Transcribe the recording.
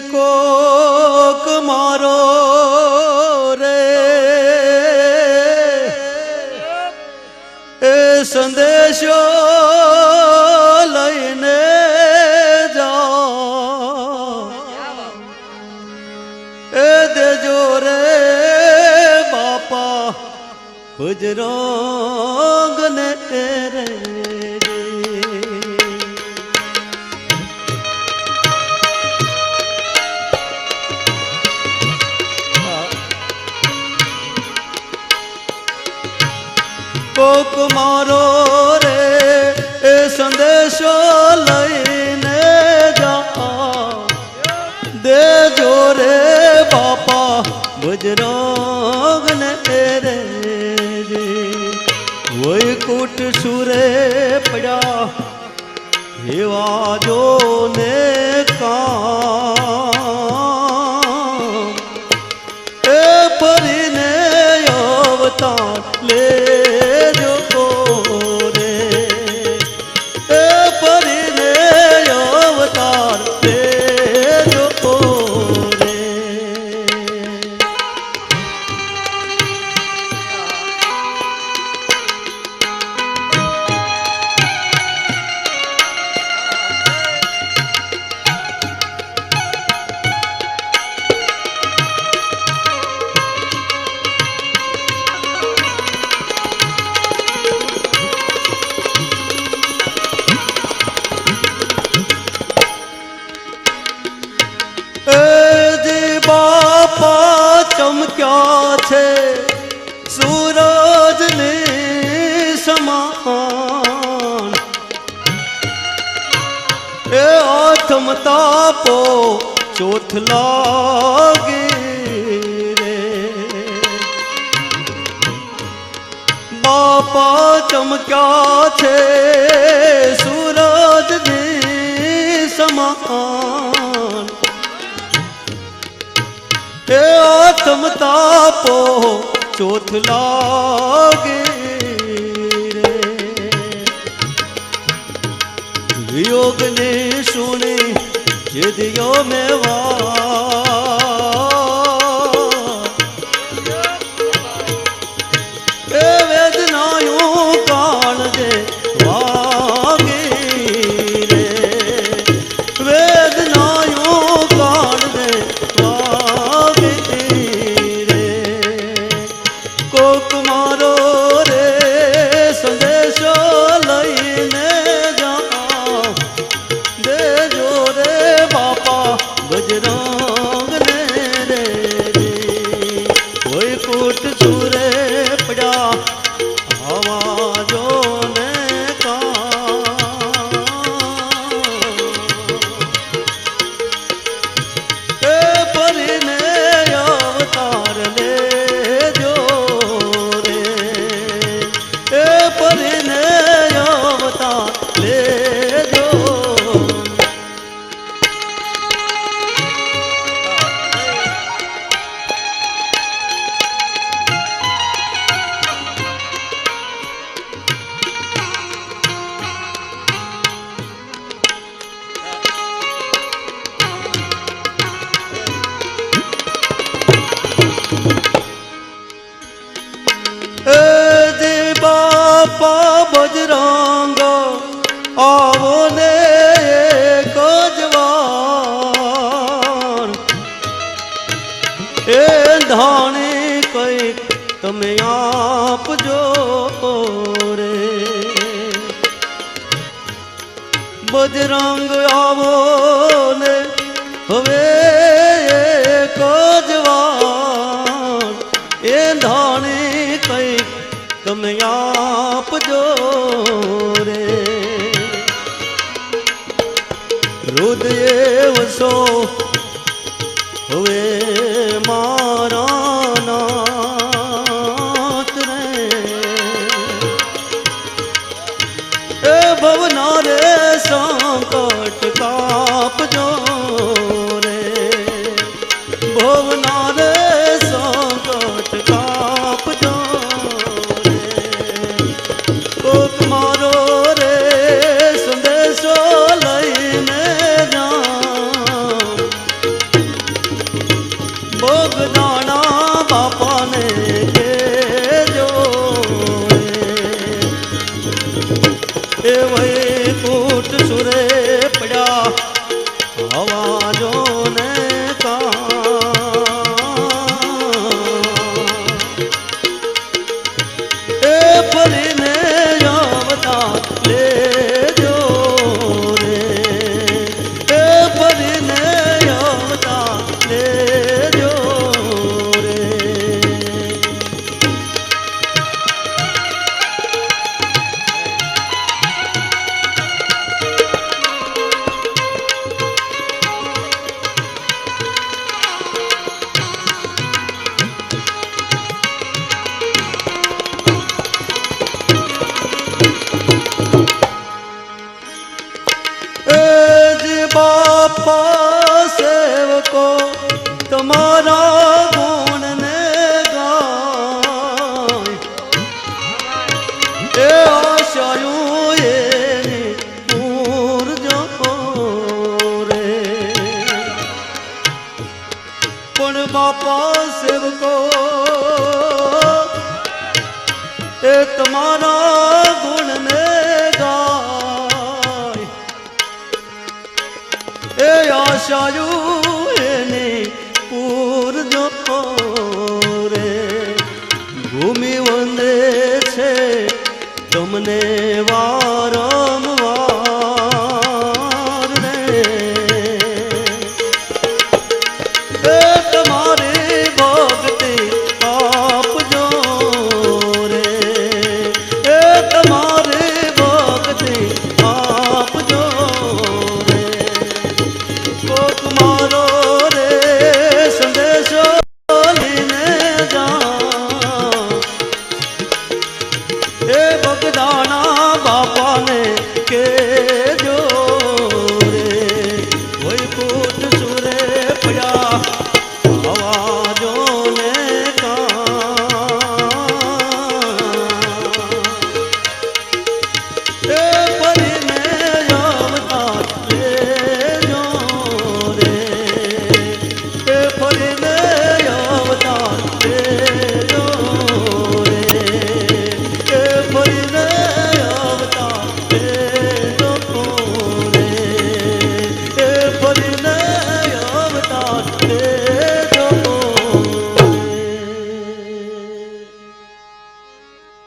કોક મારો રે એ સંદેશો લઈને જાઓ એ દેજો રે બાપા ગુજરાંગ ને રે કોક મારો રે એ સંદેશો લઈને જા દેજો રે બાપા ગુજરાંગ ને રે વૈકુટ સુરે પડ્યા એવા જો ને કામ એ ફરીને અવતાર લે ચમક્યા છે સૂરજની સમાન એ આથમ તાપો ચોથ લાગી રે બાપા ચમક્યા છે સૂરજની સમાન એ આત્મ તાપો ચોથ લાગે રે વિયોગ ને સુને જે દિયો મેવા એ વેદનાયું કાળ જે વાગે રે વેદનાયું કાળ જે બજરંગ આવો ને કજવાન એ ધાણી કઈક તમે આપજો રે બજરંગ આવો ને હવે કજવાન એ ધાણી કઈક તમે આપજો રે હૃદય વસો હવે મારા નાથ રે એ ભવના રે સંકટ કાપજો રે ભવના રે સંકટ કાપજો મારો રે સંદેશો લઈને જા અવાજો ને એ ફરીને આવતા લેજો રે એ ફરીને આવતા લેજો રે બાપા સેવકો તમારા ગુણ ને ગાય એ આશાયું એની પૂરજો રે પણ બાપા સેવકો એ તમારા ગુણ ને ગાય એ આશાયું એને પૂરજો રે ભૂમિ વંદે છે તમને વારંવાર રે એ તમારી ભક્તિ આપજો રે એ તમારી ભક્તિ આપજો રે કોક મારો